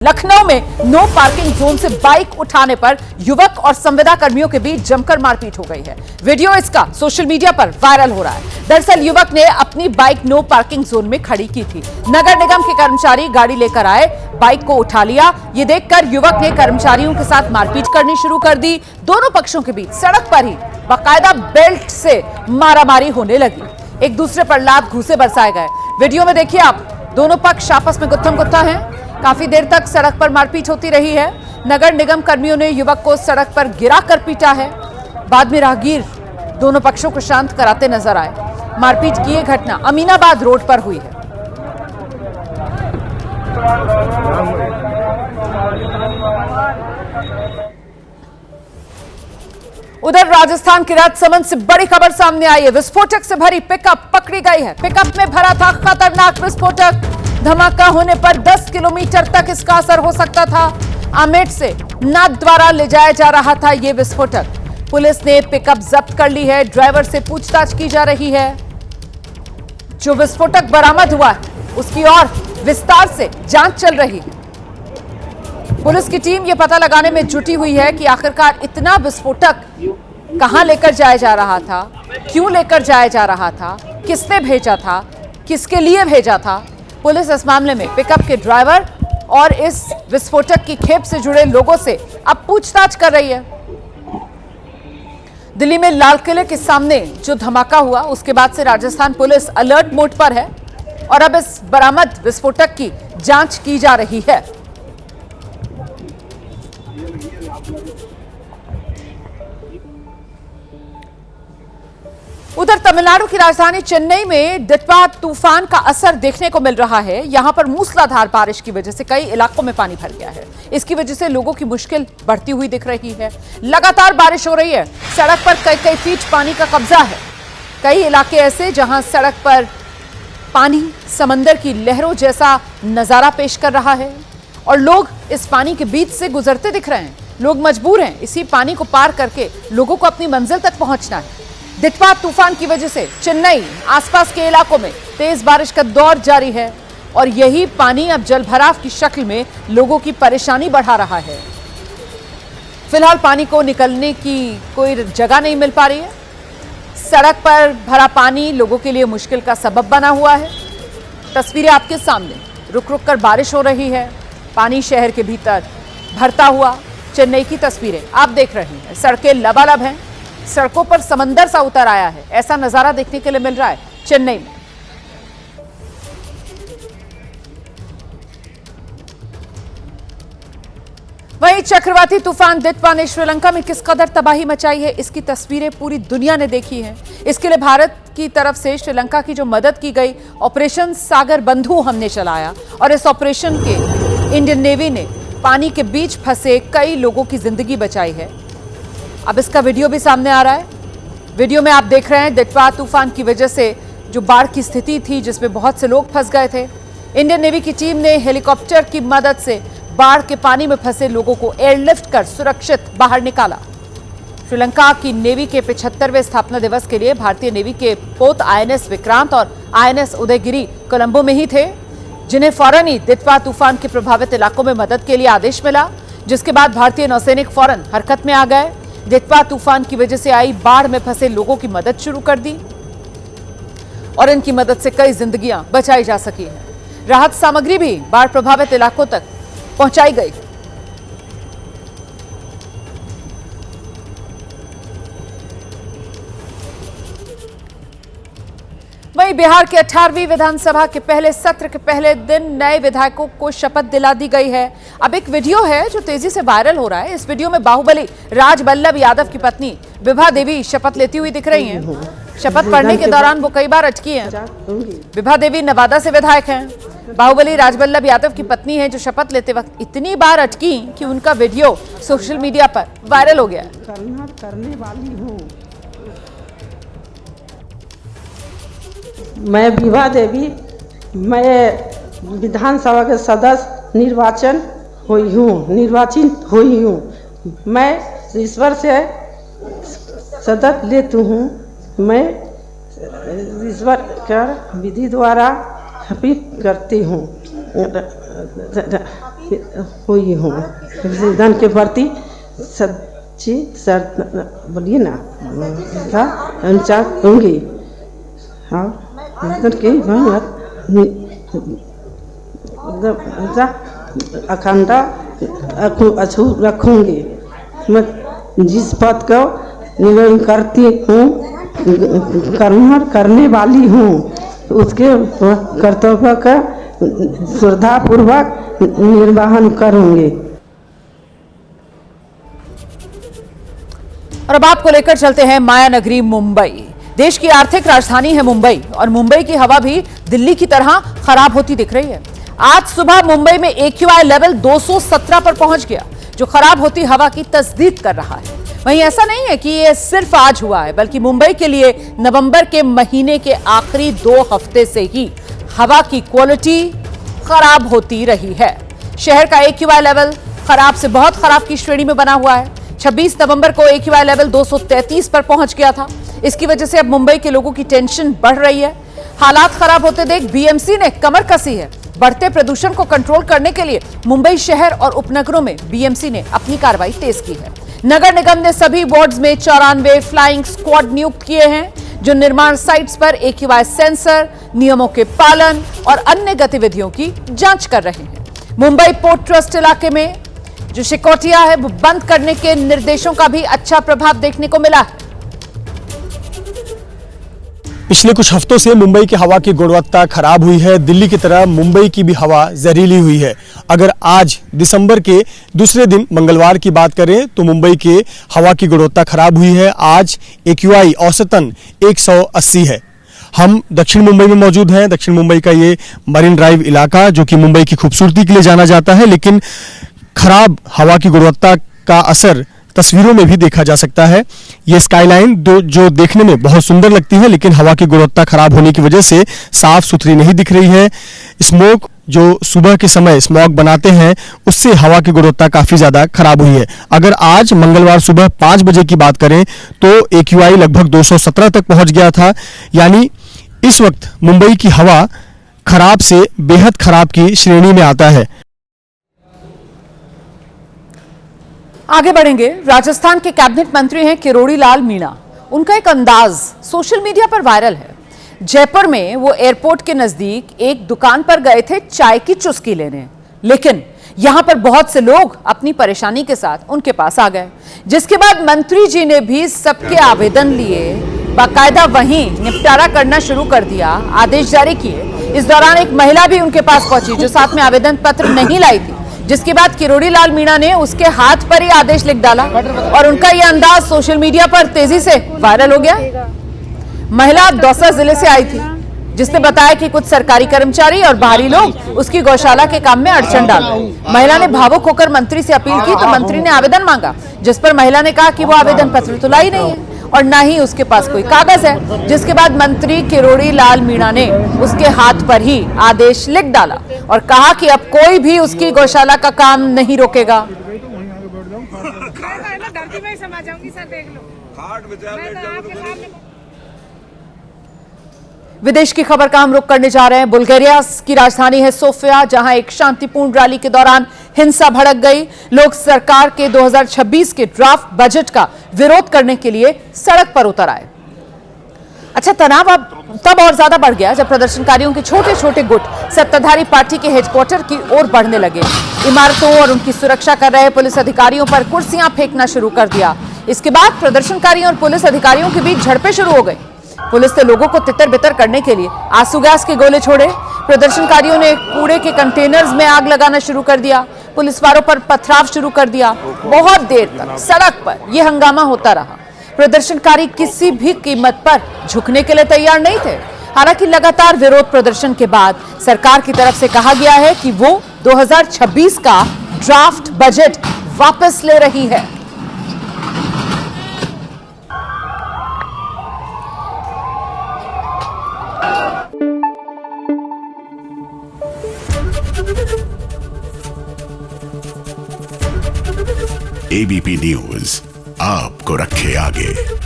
लखनऊ में no parking zone से bike उठाने पर युवक और संविदा कर्मियों के बीच जमकर मारपीट हो गई है। वीडियो इसका सोशल मीडिया पर वायरल हो रहा है। दरअसल युवक ने अपनी बाइक नो पार्किंग जोन में खड़ी की थी। नगर निगम के कर्मचारी गाड़ी लेकर आए, बाइक को उठा लिया। ये देखकर युवक ने कर्मचारियों के साथ मारपीट करनी शुरू कर दी। दोनों पक्षों के बीच सड़क पर ही बाकायदा बेल्ट से मारामारी होने लगी। एक दूसरे पर लात घूंसे बरसाए गए। वीडियो में देखिए आप, दोनों पक्ष आपस में गुत्थम गुत्था हैं। काफी देर तक सड़क पर मारपीट होती रही है। नगर निगम कर्मियों ने युवक को सड़क पर गिरा कर पीटा है। बाद में राहगीर दोनों पक्षों को शांत कराते नजर आए। मारपीट की यह घटना अमीनाबाद रोड पर हुई है। उधर राजस्थान के राजसमंद से बड़ी खबर सामने आई है। विस्फोटक से भरी पिकअप पकड़ी गई है। पिकअप में भरा था खतरनाक विस्फोटक। धमाका होने पर 10 किलोमीटर तक इसका असर हो सकता था। आमेठ से नाथद्वारा ले जाया जा रहा था यह विस्फोटक। पुलिस ने पिकअप जब्त कर ली है। ड्राइवर से पूछताछ की जा रही है। जो विस्फोटक बरामद हुआ है उसकी और विस्तार से जांच चल रही है। पुलिस की टीम यह पता लगाने में जुटी हुई है कि आखिरकार इतना विस्फोटक कहां लेकर जाया जा रहा था, क्यों लेकर जाया जा रहा था, किसने भेजा था, किसके लिए भेजा था। पुलिस इस मामले में पिकअप के ड्राइवर और इस विस्फोटक की खेप से जुड़े लोगों से अब पूछताछ कर रही है। दिल्ली में लाल किले के सामने जो धमाका हुआ उसके बाद से राजस्थान पुलिस अलर्ट मोड पर है और अब इस बरामद विस्फोटक की जांच की जा रही है। उधर तमिलनाडु की राजधानी चेन्नई में डिटवा तूफान का असर देखने को मिल रहा है। यहां पर मूसलाधार बारिश की वजह से कई इलाकों में पानी भर गया है। इसकी वजह से लोगों की मुश्किल बढ़ती हुई दिख रही है। लगातार बारिश हो रही है। सड़क पर कई फीट पानी का कब्जा है। कई इलाके ऐसे जहां सड़क पर पानी समंदर की लहरों जैसा नजारा पेश कर रहा है और लोग इस पानी के बीच से गुजरते दिख रहे हैं। लोग मजबूर हैं इसी पानी को पार करके लोगों को अपनी मंजिल तक पहुंचना है। डिटवा तूफान की वजह से चेन्नई आसपास के इलाकों में तेज बारिश का दौर जारी है और यही पानी अब जलभराव की शक्ल में लोगों की परेशानी बढ़ा रहा है। फिलहाल पानी को निकलने की कोई जगह नहीं मिल पा रही है। सड़क पर भरा पानी लोगों के लिए मुश्किल का सबब बना हुआ है। तस्वीरें आपके सामने, रुक रुक कर बारिश हो रही है। पानी शहर के भीतर भरता हुआ चेन्नई की तस्वीरें आप देख रहे हैं। सड़कें लबालब हैं। सड़कों पर समंदर सा उतर आया है। ऐसा नजारा देखने के लिए मिल रहा है चेन्नई में। वहीं चक्रवाती तूफान डिटवा ने श्रीलंका में किस कदर तबाही मचाई है, इसकी तस्वीरें पूरी दुनिया ने देखी हैं। इसके लिए भारत की तरफ से श्रीलंका की जो मदद की गई, ऑपरेशन सागर बंधु हमने चलाया और इस ऑपरेशन के इंडियन नेवी ने पानी के बीच फंसे कई लोगों की जिंदगी बचाई है। अब इसका वीडियो भी सामने आ रहा है। वीडियो में आप देख रहे हैं डिटवा तूफान की वजह से जो बाढ़ की स्थिति थी जिसमें बहुत से लोग फंस गए थे। इंडियन नेवी की टीम ने हेलीकॉप्टर की मदद से बाढ़ के पानी में फंसे लोगों को एयरलिफ्ट कर सुरक्षित बाहर निकाला। श्रीलंका की नेवी के 75वें स्थापना दिवस के लिए भारतीय नेवी के पोत INS विक्रांत और INS उदयगिरी कोलंबो में ही थे, जिन्हें फौरन ही डिटवा तूफान के प्रभावित इलाकों में मदद के लिए आदेश मिला, जिसके बाद भारतीय नौसैनिक फौरन हरकत में आ गए। डिटवा तूफान की वजह से आई बाढ़ में फंसे लोगों की मदद शुरू कर दी और इनकी मदद से कई जिंदगियां बचाई जा सकी हैं। राहत सामग्री भी बाढ़ प्रभावित इलाकों तक पहुंचाई गई। वहीं बिहार के 18वीं विधानसभा के पहले सत्र के पहले दिन नए विधायकों को शपथ दिला दी गई है। अब एक वीडियो है जो तेजी से वायरल हो रहा है। इस वीडियो में बाहुबली राजबल्लभ यादव की पत्नी विभा देवी शपथ लेती हुई दिख रही हैं। शपथ पढ़ने के दौरान वो कई बार अटकी हैं। विभा देवी नवादा से विधायक हैं। बाहुबली राजबल्लभ यादव की पत्नी है जो शपथ लेते वक्त इतनी बार अटकी कि उनका वीडियो सोशल मीडिया पर वायरल हो गया। करने वाली हूँ मैं विभा देवी, मैं विधानसभा के सदस्य निर्वाचित हुई हूँ। मैं ईश्वर से शपथ लेती हूँ। मैं ईश्वर कर विधि द्वारा शपथ करती हूँ। हुई हूँ। संविधान के प्रति सच्ची बोलिए ना अनुसार होंगी। हाँ, अखंडा अछूत रखूंगी। मैं जिस पद को निर्वहन करती हूँ करने वाली हूँ उसके कर्तव्य का श्रद्धापूर्वक निर्वहन करूंगी। और अब आपको लेकर चलते हैं माया नगरी मुंबई। देश की आर्थिक राजधानी है मुंबई और मुंबई की हवा भी दिल्ली की तरह खराब होती दिख रही है। आज सुबह मुंबई में AQI लेवल 217 पर पहुंच गया, जो खराब होती हवा की तस्दीक कर रहा है। वहीं ऐसा नहीं है कि यह सिर्फ आज हुआ है, बल्कि मुंबई के लिए नवंबर के महीने के आखिरी 2 हफ्ते से ही हवा की क्वालिटी खराब होती रही है। शहर का AQI लेवल खराब से बहुत खराब की श्रेणी में बना हुआ है। 26 नवंबर को AQI लेवल 233 पर पहुंच गया था। इसकी वजह से अब मुंबई के लोगों की टेंशन बढ़ रही है। हालात खराब होते देख BMC ने कमर कसी है। बढ़ते प्रदूषण को कंट्रोल करने के लिए मुंबई शहर और उपनगरों में BMC ने अपनी कार्रवाई तेज की है। नगर निगम ने सभी वार्ड्स में 94 फ्लाइंग स्क्वाड नियुक्त किए हैं, जो निर्माण साइट्स पर AQI सेंसर, नियमों के पालन और अन्य गतिविधियों की जांच कर रहे हैं। मुंबई पोर्ट ट्रस्ट इलाके में जो शिकोटिया है वो बंद करने के निर्देशों का भी अच्छा प्रभाव देखने को मिला है। पिछले कुछ हफ्तों से मुंबई की हवा की गुणवत्ता खराब हुई है। दिल्ली की तरह मुंबई की भी हवा जहरीली हुई है। अगर आज दिसंबर के दूसरे दिन मंगलवार की बात करें तो मुंबई के हवा की गुणवत्ता खराब हुई है। आज AQI औसतन 180 है। हम दक्षिण मुंबई में मौजूद हैं। दक्षिण मुंबई का ये मरीन ड्राइव इलाका जो कि मुंबई की खूबसूरती के लिए जाना जाता है, लेकिन खराब हवा की गुणवत्ता का असर तस्वीरों में भी देखा जा सकता है। ये स्काईलाइन जो देखने में बहुत सुंदर लगती है, लेकिन हवा की गुणवत्ता खराब होने की वजह से साफ सुथरी नहीं दिख रही है। स्मोक जो सुबह के समय स्मॉग बनाते हैं, उससे हवा की गुणवत्ता काफी ज्यादा खराब हुई है। अगर आज मंगलवार सुबह 5 बजे की बात करें तो AQI लगभग 217 तक पहुंच गया था। यानी इस वक्त मुंबई की हवा खराब से बेहद खराब की श्रेणी में आता है। आगे बढ़ेंगे। राजस्थान के कैबिनेट मंत्री हैं किरोड़ी लाल मीणा। उनका एक अंदाज सोशल मीडिया पर वायरल है। जयपुर में वो एयरपोर्ट के नजदीक एक दुकान पर गए थे चाय की चुस्की लेने, लेकिन यहां पर बहुत से लोग अपनी परेशानी के साथ उनके पास आ गए, जिसके बाद मंत्री जी ने भी सबके आवेदन लिए, बाकायदा वहीं निपटारा करना शुरू कर दिया, आदेश जारी किए। इस दौरान एक महिला भी उनके पास पहुंची जो साथ में आवेदन पत्र नहीं लाई थी, जिसके बाद किरोड़ी लाल मीणा ने उसके हाथ पर ही आदेश लिख डाला और उनका यह अंदाज सोशल मीडिया पर तेजी से वायरल हो गया। महिला दौसा जिले से आई थी, जिसने बताया कि कुछ सरकारी कर्मचारी और बाहरी लोग उसकी गौशाला के काम में अड़चन डाल रहे। महिला ने भावुक होकर मंत्री से अपील की तो मंत्री ने आवेदन मांगा, जिस पर महिला ने कहा कि वो आवेदन पत्र तो लाई नहीं है और ना ही उसके पास कोई कागज है, जिसके बाद मंत्री किरोड़ी लाल मीणा ने उसके हाथ पर ही आदेश लिख डाला और कहा कि अब कोई भी उसकी गौशाला का काम नहीं रोकेगा। विदेश की खबर का हम रुख करने जा रहे हैं। बुल्गारिया की राजधानी है सोफिया, जहां एक शांतिपूर्ण रैली के दौरान हिंसा भड़क गई। लोग सरकार के 2026 के ड्राफ्ट बजट का विरोध करने के लिए सड़क पर उतर आए। अच्छा, तनाव अब तब और ज्यादा बढ़ गया जब प्रदर्शनकारियों के छोटे छोटे गुट सत्ताधारी पार्टी के हेडक्वार्टर की ओर बढ़ने लगे। इमारतों और उनकी सुरक्षा कर रहे पुलिस अधिकारियों पर कुर्सियां फेंकना शुरू कर दिया। इसके बाद प्रदर्शनकारियों और पुलिस अधिकारियों के बीच झड़पें शुरू हो गई। पुलिस ने लोगों को तितर बितर करने के लिए आंसू गैस के गोले छोड़े। प्रदर्शनकारियों ने कूड़े के कंटेनर्स में आग लगाना शुरू कर दिया। पुलिस वालों पर पथराव शुरू कर दिया। बहुत देर तक सड़क पर यह हंगामा होता रहा। प्रदर्शनकारी किसी भी कीमत पर झुकने के लिए तैयार नहीं थे। हालांकि लगातार विरोध प्रदर्शन के बाद सरकार की तरफ से कहा गया है कि वो 2026 का ड्राफ्ट बजट वापस ले रही है। ABP न्यूज आपको रखे आगे।